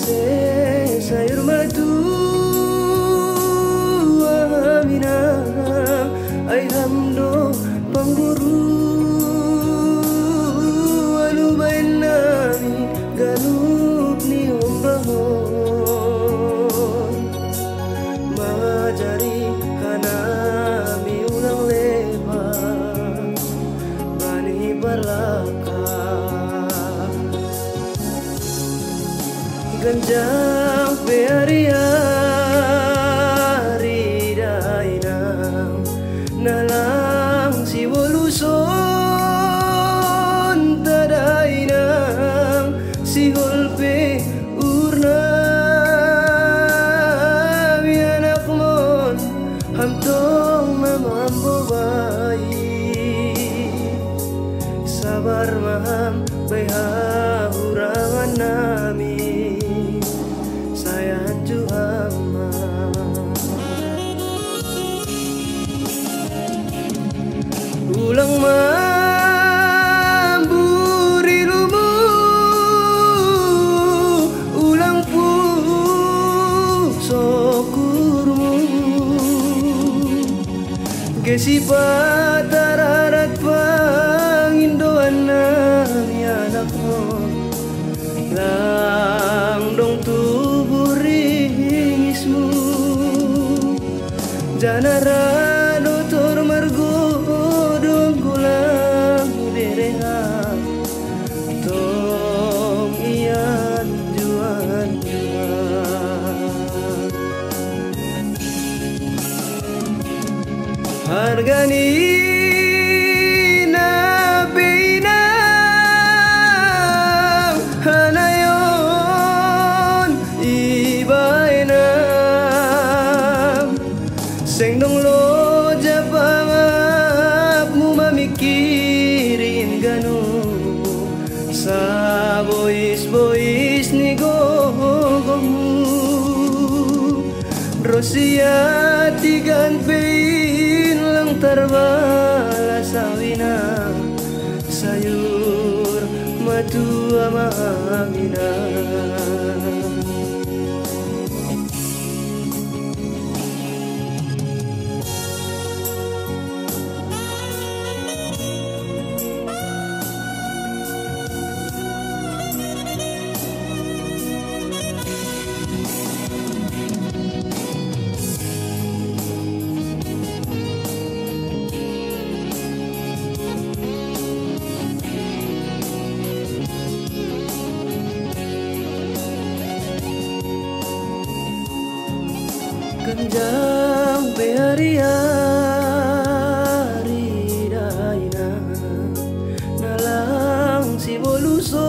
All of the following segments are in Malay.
sayur madu aminah ay hamdo pamburu alubain nami galup ni umbahon majari hanami ulang lebar bani balaka ganjang hari-hari dainang nalang si woluson tadainang si golpe urna mi anak mon hamtong mamambo bayi sabar maham bayaurangan nami ulang mamburi lumu ulang pusokurmu gesi patararat pangindoan nami anakmu lang dong tuburingismu janara dotor margo hargani na binang hanayon ibainam sengdong lo japangap mu mamikirin ganu sa bois ni gogomu Rosia tigan pein lang tarbala sawina sayur madu amamina ganjang hari-hari dainang nalang si woluson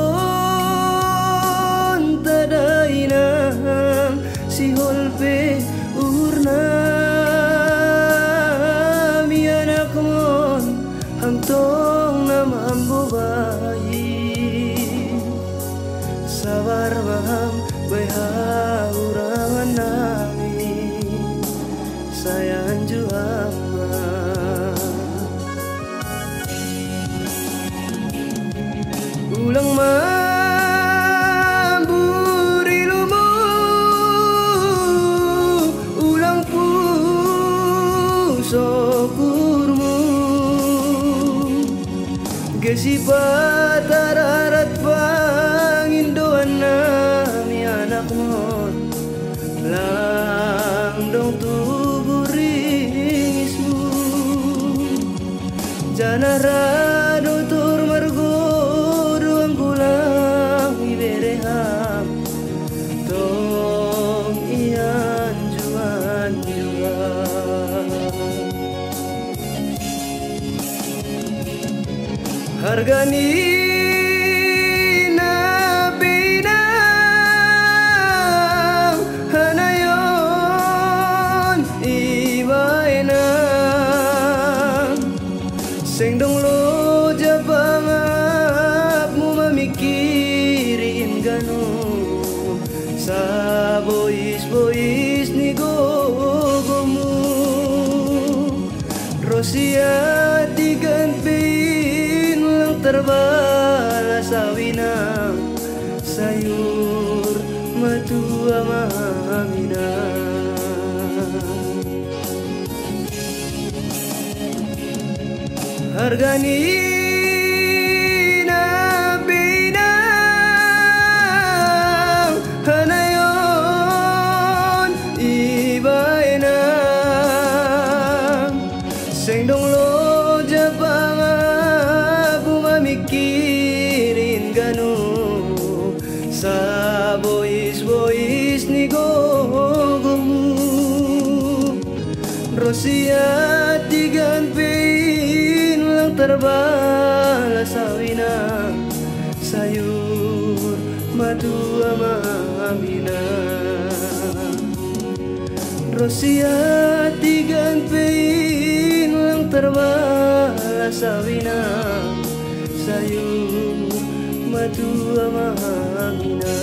tadainang si holpe urna mi anak mon hamtong namambo bayi sabar maham bayaurangan nami sayang juama ulang mamburi lumu ulang pusokurmu gesi patararat pangindoan nami anak mon lang dong tuburingismu janara dotor margo doang kulang ibereham tong ian juan hargani na binang hanayon ibainang sengdong lo japangap mu mamikirin ganu sa bois ni gogomu Rosia tigan pein lang terbala sawinang sayur matua mamina. Hargani na binang hanayon ibay na sengdong lo jabang bumamikirin gano sa boys ni gogomu Rosia tigan terbala sawina sayur matua mamina Rosia tigan pein lang terbala sawina sayur matua mamina.